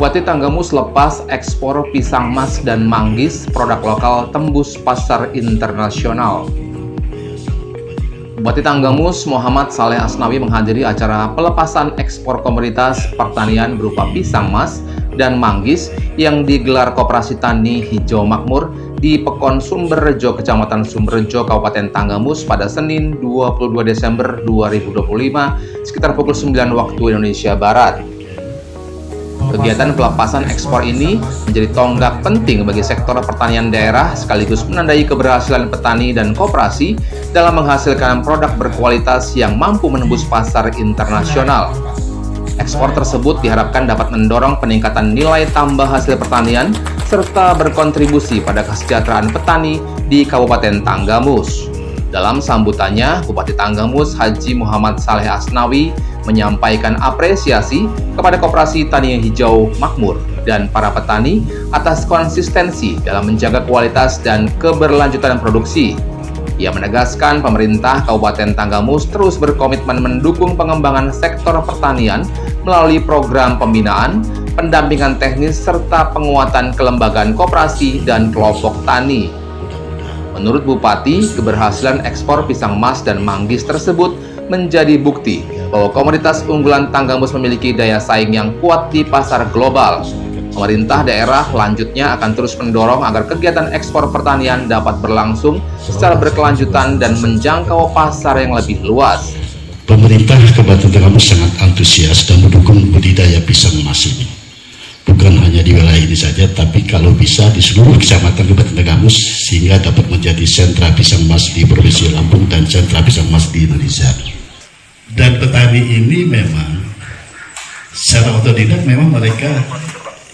Bupati Tanggamus lepas ekspor pisang mas dan manggis, produk lokal tembus pasar internasional. Bupati Tanggamus Muhammad Saleh Asnawi menghadiri acara pelepasan ekspor komoditas pertanian berupa pisang mas dan manggis yang digelar Koperasi Tani Hijau Makmur di Pekon Sumberrejo, Kecamatan Sumberrejo, Kabupaten Tanggamus pada Senin 22 Desember 2025 sekitar pukul 9 waktu Indonesia Barat. Kegiatan pelepasan ekspor ini menjadi tonggak penting bagi sektor pertanian daerah sekaligus menandai keberhasilan petani dan koperasi dalam menghasilkan produk berkualitas yang mampu menembus pasar internasional. Ekspor tersebut diharapkan dapat mendorong peningkatan nilai tambah hasil pertanian serta berkontribusi pada kesejahteraan petani di Kabupaten Tanggamus. Dalam sambutannya, Bupati Tanggamus Haji Muhammad Saleh Asnawi menyampaikan apresiasi kepada Koperasi Tani Hijau Makmur dan para petani atas konsistensi dalam menjaga kualitas dan keberlanjutan produksi. Ia menegaskan pemerintah Kabupaten Tanggamus terus berkomitmen mendukung pengembangan sektor pertanian melalui program pembinaan, pendampingan teknis, serta penguatan kelembagaan koperasi dan kelompok tani. Menurut Bupati, keberhasilan ekspor pisang mas dan manggis tersebut menjadi bukti bahwa komoditas unggulan Tanggamus memiliki daya saing yang kuat di pasar global. Pemerintah daerah selanjutnya akan terus mendorong agar kegiatan ekspor pertanian dapat berlangsung secara berkelanjutan dan menjangkau pasar yang lebih luas. Pemerintah Kabupaten Tanggamus sangat antusias dan mendukung budidaya pisang mas ini. Bukan hanya di wilayah ini saja, tapi kalau bisa di seluruh kecamatan Kabupaten Tanggamus sehingga dapat menjadi sentra pisang mas di Provinsi Lampung dan sentra pisang mas di Indonesia. Dan petani ini memang secara otodidak memang mereka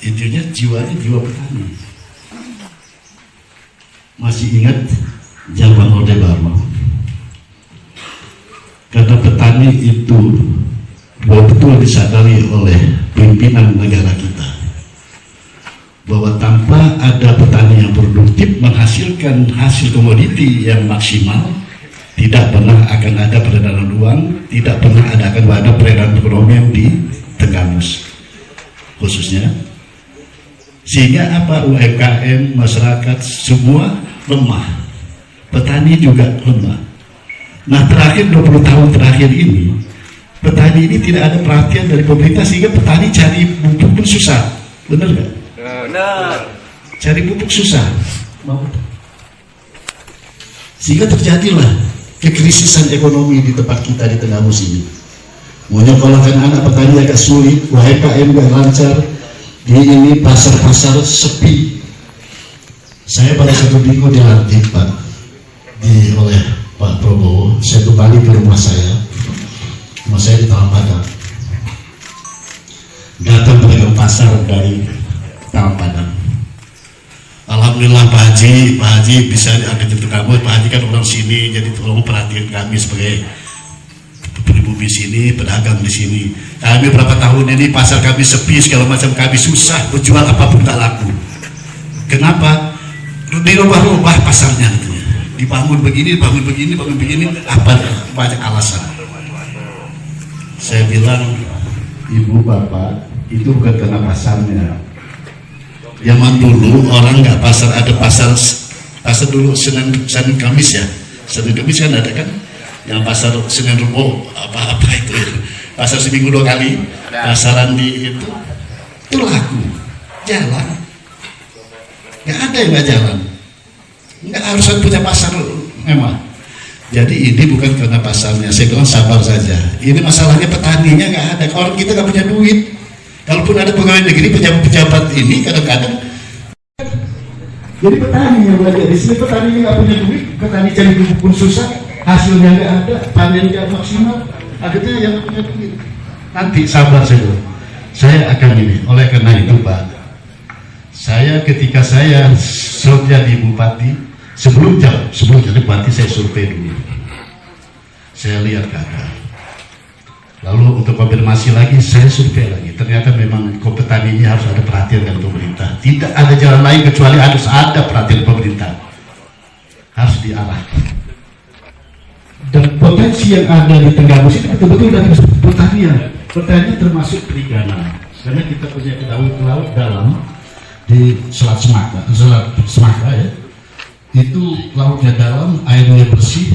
intinya jiwanya jiwa petani. Masih ingat zaman Orde Baru, karena petani itu betul disadari oleh pimpinan negara kita bahwa tanpa ada petani yang produktif menghasilkan hasil komoditi yang maksimal, tidak pernah akan ada peredaran uang, tidak pernah akan ada peredaran perekonomian di Tanggamus khususnya. Sehingga apa, UMKM, masyarakat semua lemah, petani juga lemah. Nah, terakhir 20 tahun terakhir ini petani ini tidak ada perhatian dari pemerintah sehingga petani cari pupuk pun susah. Benar nggak? Benar. Cari pupuk susah. Sehingga terjadilah kekrisisan ekonomi di tempat kita di Tanggamus ini. Menyekolahkan anak petani agak sulit, UMKM gak lancar. Di ini pasar-pasar sepi. Saya pada satu minggu dilantik Pak oleh Pak Prabowo. Saya kembali ke rumah saya di Taman datang pedagang pasar dari Taman Padang. Alhamdulillah Pak Haji bisa diangkat ke kamu. Pak Haji kan orang sini, jadi tolong perhatian kami sebagai pribumi sini, pedagang di sini. Kami berapa tahun ini pasar kami sepi, segala macam kami susah, berjual apapun tak laku. Kenapa? Dirubah-rubah pasarnya, dibangun begini, bangun begini, apa banyak alasan. Saya bilang, ibu bapak itu bukan karena pasarnya. Zaman dulu orang nggak pasar, ada pasar dulu Senin Kamis ya, Senin Kamis kan ada kan, yang pasar Senin Rebo apa itu ya. Pasar seminggu 2 kali, pasaran di itu laku, jalan. Nggak ada yang nggak jalan, nggak harus punya pasar memang. Jadi ini bukan karena pasarnya, saya bilang sabar saja. Ini masalahnya petaninya nggak ada, orang kita nggak punya duit. Kalaupun ada pegawai negeri, pejabat ini kadang-kadang jadi petani yang belajar di sini, petani nggak punya duit, petani cari pupuk pun susah, hasilnya nggak ada, panen nggak maksimal, akhirnya yang punya duit. Nanti sabar saja, saya akan ini. Oleh karena itu Pak, saya ketika saya jadi bupati, sebelum jadi bupati saya survei dulu, saya lihat keadaan. Lalu untuk konfirmasi lagi, saya survei lagi. Ternyata memang petani ini harus ada perhatian dari pemerintah. Tidak ada jalan lain kecuali harus ada perhatian pemerintah. Harus diarahkan. Dan potensi yang ada di Tanggamus itu betul-betul dari pertanian. Pertanian termasuk perikanan. karena kita punya laut dalam di Selat Semaka ya, itu lautnya dalam, airnya bersih,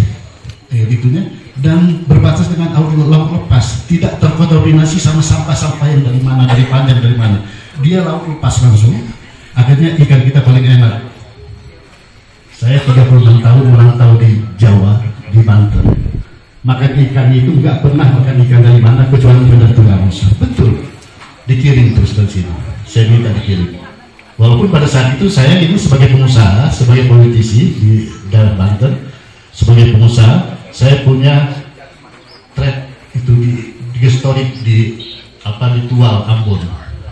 dan berbatas dengan laut lepas, tidak terkontaminasi sama sampah-sampah yang dari mana, dari panjang dari mana. Dia laut lepas langsung, akhirnya ikan kita paling enak. Saya 36 tahun merantau di Jawa, di Banten. Makan ikan itu nggak pernah makan ikan dari mana kecuali dari Tenggamus. Betul, dikirim terus dari sini. Saya minta dikirim. Walaupun pada saat itu saya ini sebagai pengusaha, sebagai politisi di daerah Banten, sebagai pengusaha, saya punya trade itu di historik di Tual Ambon,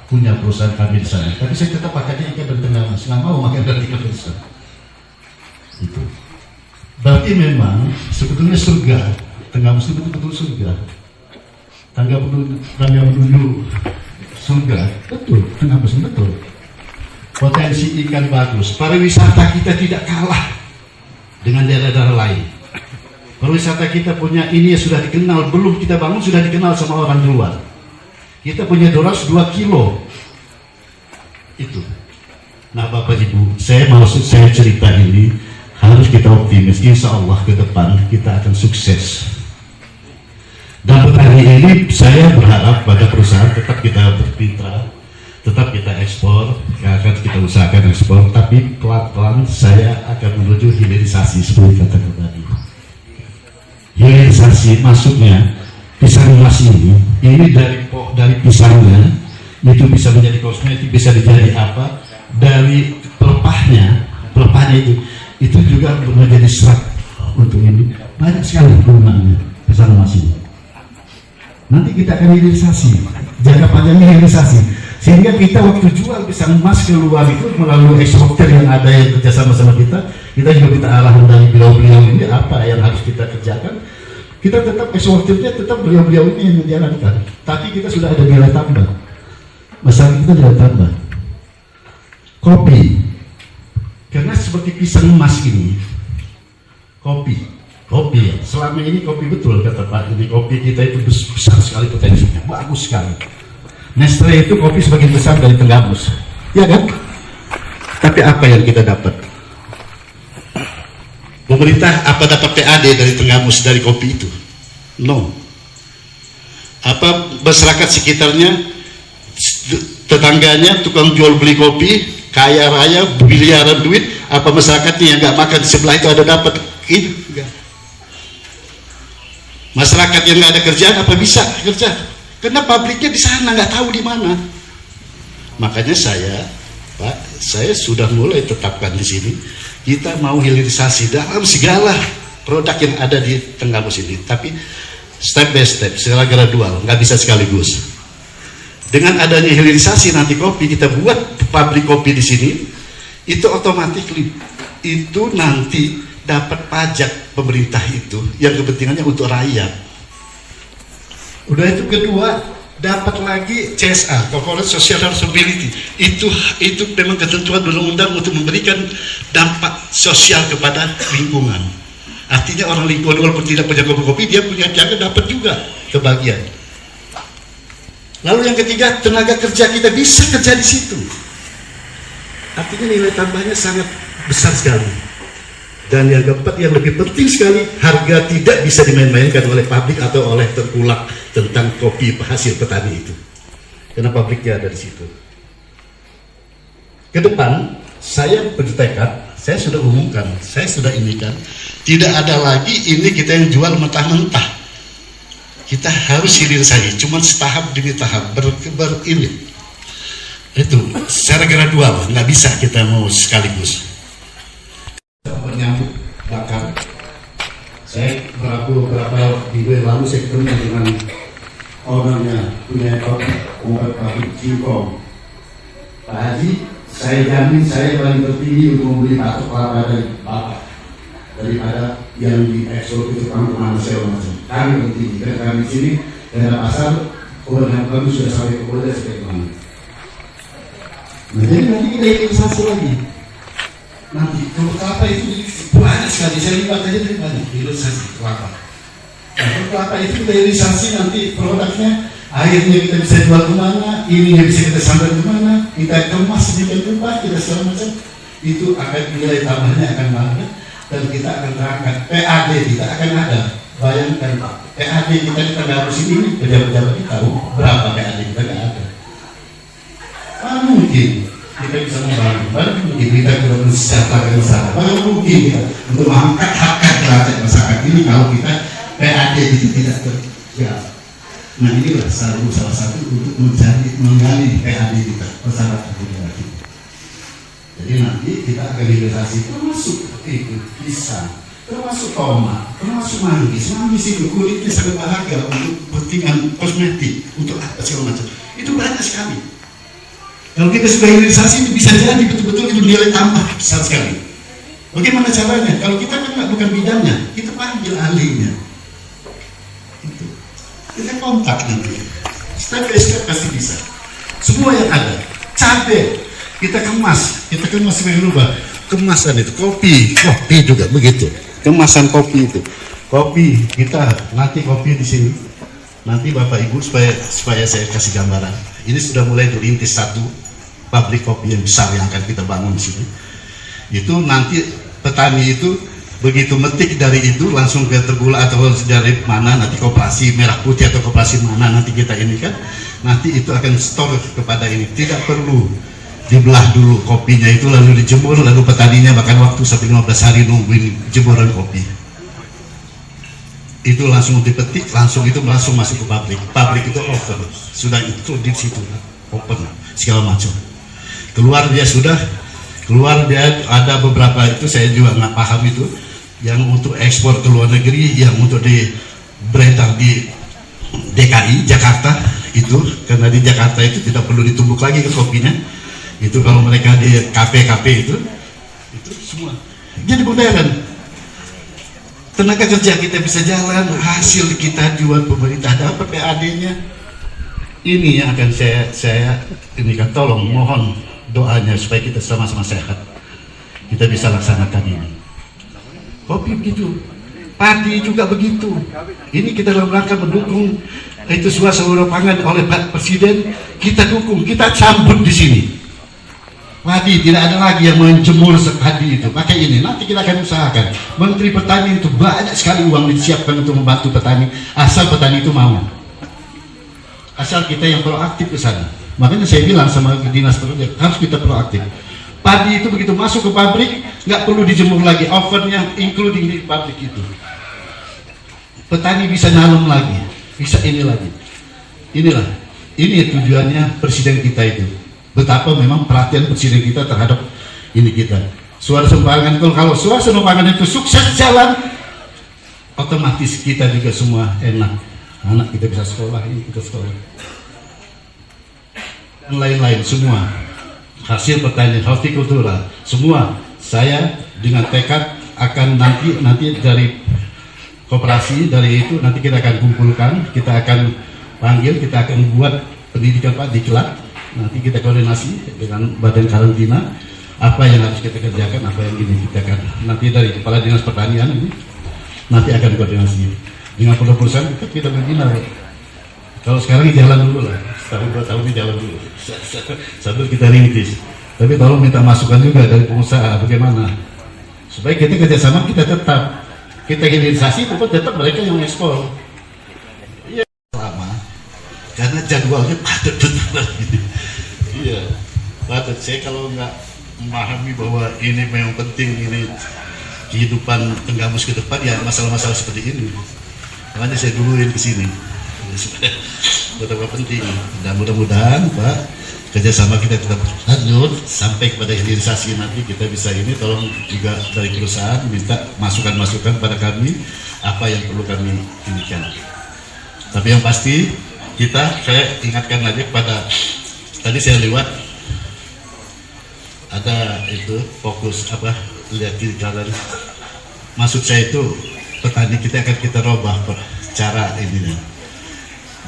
punya perusahaan kami di sana. Tapi saya tetap pakainya ikan dari Tenggamus, nggak mau makan dari ikan dari sana. Itu berarti memang sebetulnya surga Tenggamus itu betul-betul surga, tangga menuju surga. Betul, Tenggamus betul. Potensi ikan bagus, pariwisata kita tidak kalah dengan daerah-daerah lain. Pariwisata kita punya ini sudah dikenal, belum kita bangun sudah dikenal sama orang luar. Kita punya doras 2 kilo itu. Nah Bapak Ibu, saya cerita ini harus kita optimis, insya Allah ke depan kita akan sukses. Dan hari ini saya berharap pada perusahaan tetap kita bermitra, tetap kita ekspor, akan kita usahakan ekspor, tapi pelan-pelan saya akan menuju hilirisasi seperti katakan tadi. Hilirisasi maksudnya pisang emas ini dari pisangnya itu bisa menjadi kosmetik, bisa menjadi apa, dari pelepahnya itu juga menjadi serat untuk ini. Banyak sekali kegunaannya pisang emas ini. Nanti kita akan hilirisasi, jangka panjangnya hilirisasi, sehingga kita waktu jual pisang emas keluar itu melalui eksporter yang ada yang kerjasama sama kita juga minta arahan dari beliau-beliau ini apa yang harus kita kerjakan. Kita tetap eksporternya, tetap beliau-beliau ini yang menjalankan, tapi kita sudah ada nilai tambah. Masalah kita nilai tambah. Kopi, karena seperti pisang emas ini, kopi ya. Selama ini kopi betul kata Pak, ini kopi kita itu besar sekali potensinya, bagus sekali. Nestle itu kopi sebagian besar dari Tenggamus, ya kan? Tapi apa yang kita dapat? Pemerintah apa dapat PAD dari Tenggamus dari kopi itu? No. Apa masyarakat sekitarnya, tetangganya, tukang jual beli kopi, kaya raya, miliaran duit, apa masyarakatnya yang nggak makan di sebelah itu ada dapat? Itu enggak. Masyarakat yang nggak ada kerjaan apa bisa kerja? Karena pabriknya di sana, nggak tahu di mana. Makanya saya sudah mulai tetapkan di sini. Kita mau hilirisasi dalam segala produk yang ada di Tenggamus ini, tapi step by step, secara gradual, nggak bisa sekaligus. Dengan adanya hilirisasi nanti kopi, kita buat pabrik kopi di sini, itu otomatis itu nanti dapat pajak pemerintah itu yang kepentingannya untuk rakyat. Udah itu kedua, dapat lagi CSR, Corporate Social Responsibility. Itu memang ketentuan undang-undang untuk memberikan dampak sosial kepada lingkungan. Artinya orang lingkungan walaupun tidak punya kopi, dia punya jaga dapat juga kebagian. Lalu yang ketiga, tenaga kerja kita bisa kerja di situ. Artinya nilai tambahnya sangat besar sekali. Dan yang keempat, yang lebih penting sekali, harga tidak bisa dimain-mainkan oleh pabrik atau oleh tengkulak tentang kopi hasil petani itu. Karena pabriknya ada di situ. Ke depan, saya bertekad, saya sudah umumkan, saya sudah inikan, tidak ada lagi ini kita yang jual mentah-mentah. Kita harus hilirisasi, cuma setahap demi tahap, berilir. Itu secara gradual, nggak bisa kita mau sekaligus. Menyambut bakar. Saya beberapa minggu lalu saya ketemu dengan ownernya punya pabrik singkong. Pak Haji, saya jamin saya paling tertinggi untuk membeli batok kelapa dari Bapak daripada yang diekspor ke Jepang kemana saya macam. Kami tertinggi dan kami di sini daerah pasar kebenaran kami sudah sampai ke Polda seperti mana. Nah, jadi nanti kita hilirisasi lagi. Nanti kalau kelapa itu banyak sekali, saya lihat aja dari banyak hilirisasi kelapa. Nah, kalau kelapa itu kita hilirisasi nanti produknya, akhirnya kita bisa jual kemana, ininya bisa kita sampai ke mana, kita kemas sedikit tempat, kita segala macam, itu akan nilai tambahnya akan ada, dan kita akan terangkat. PAD kita akan ada. Bayangkan Pak, PAD kita di Tenggarus ini, pejabat-pejabat kita tahu berapa PAD kita nggak ada. Mana mungkin kita bisa membangun, mana mungkin kita bisa mensejahterakan masyarakat, mana mungkin kita untuk mengangkat hak derajat masyarakat ini kalau kita PAD itu tidak terjaga. Nah inilah salah satu untuk menggali PAD kita, persyaratan kita. Jadi nanti kita akan realisasi termasuk itu pisang, termasuk tomat, termasuk manggis. Manggis itu kulitnya sangat berharga untuk kepentingan kosmetik, untuk apa segala macam. Itu banyak sekali. Kalau kita sudah realisasi itu bisa jadi betul-betul itu nilai tambah besar sekali. Bagaimana caranya? Kalau kita kan bukan bidangnya, kita panggil ahlinya. Itu. Kita kontak nanti. Step by step pasti bisa. Semua yang ada. Cabai kita kemas sebagai rubah. Kemasan itu kopi juga begitu. Kemasan kopi itu. Kopi kita nanti kopi di sini. Nanti Bapak Ibu supaya saya kasih gambaran. Ini sudah mulai dirintis satu pabrik kopi yang besar yang akan kita bangun di sini. Itu nanti petani itu begitu metik dari itu langsung ke Tergula atau dari mana nanti koperasi merah putih atau koperasi mana nanti kita ini kan nanti itu akan store kepada ini, tidak perlu dibelah dulu kopinya itu lalu dijemur lalu petaninya bahkan waktu sampai 15 hari nungguin jemuran kopi, itu langsung dipetik langsung masuk ke pabrik itu open sudah itu di situ open segala macam keluar dia ada beberapa itu saya juga nggak paham itu yang untuk ekspor ke luar negeri, yang untuk di beredar di DKI Jakarta itu, karena di Jakarta itu tidak perlu ditumbuk lagi ke kopinya. Itu kalau mereka di kafe-kafe itu semua. Jadi modern. Tenaga kerja kita bisa jalan, hasil kita jual pemerintah dapat PAD-nya. Ini yang akan saya ini kan tolong mohon doanya supaya kita sama-sama sehat. Kita bisa laksanakan ini. Kopi begitu, padi juga begitu. Ini kita dalam rangka mendukung itu suasana pangan oleh Pak Presiden. Kita dukung, kita sambut di sini. Padi tidak ada lagi yang menjemur padi itu. Pakai ini. Nanti kita akan usahakan. Menteri Pertanian itu banyak sekali uang disiapkan untuk membantu petani. Asal petani itu mau. Asal kita yang proaktif ke sana. Makanya saya bilang sama dinas pertanian harus kita proaktif. Padi itu begitu masuk ke pabrik nggak perlu dijemur lagi, ovennya including di pabrik itu. Petani bisa nanam lagi, bisa ini lagi. Ini tujuannya presiden kita itu. Betapa memang perhatian presiden kita terhadap ini kita. Suasana pangan kalau suasana pangan itu sukses jalan, otomatis kita juga semua enak. Anak kita bisa sekolah, ini kita sekolah. Dan lain-lain semua. Hasil pertanian hortikultura semua saya dengan tekad akan nanti dari koperasi dari itu nanti kita akan kumpulkan, kita akan panggil, kita akan buat pendidikan Pak diklat, nanti kita koordinasi dengan badan karantina apa yang harus kita kerjakan, apa yang ini kita akan nanti dari kepala dinas pertanian ini nanti akan koordinasi dengan perusahaan kita berbina. Kalau sekarang ini jalan dulu lah, setahun 2 tahun ini jalan dulu sambil kita rintis. Tapi tolong minta masukan juga dari pengusaha bagaimana supaya kita kerjasama kita tetap kita hilirisasi tetap mereka yang ekspor. Iya lama karena jadwalnya padat betul. Iya padat. Saya kalau nggak memahami bahwa ini memang penting ini kehidupan Tenggamus ke depan ya masalah-masalah seperti ini. Makanya saya duluin ke sini. Betapa penting dan mudah-mudahan Pak kerjasama kita tetap lanjut sampai kepada hilirisasi nanti kita bisa ini tolong juga dari perusahaan minta masukan-masukan pada kami apa yang perlu kami inikan. Tapi yang pasti saya ingatkan lagi pada tadi saya lewat ada itu fokus apa lihat di jalan maksud saya itu petani kita akan kita robah cara ininya.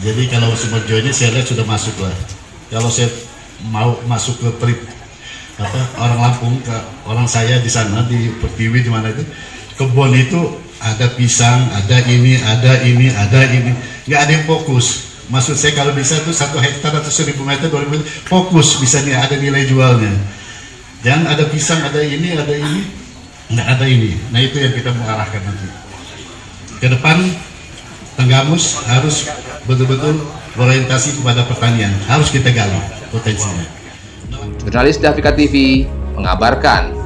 Jadi kalau Sumerjo ini saya lihat sudah masuk lah. Kalau saya mau masuk ke orang Lampung, ke orang saya di sana di Pertiwi di mana itu kebun itu ada pisang, ada ini, nggak ada yang fokus. Maksud saya kalau bisa tuh 1 hektar atau 1000 meter, 2000 meter, fokus bisa nih ada nilai jualnya. Jangan ada pisang, ada ini, nggak ada ini. Nah itu yang kita mau arahkan nanti. Ke depan, Tenggamus harus betul-betul berorientasi kepada pertanian. Harus kita gali potensinya. Jurnalis Davika TV mengabarkan.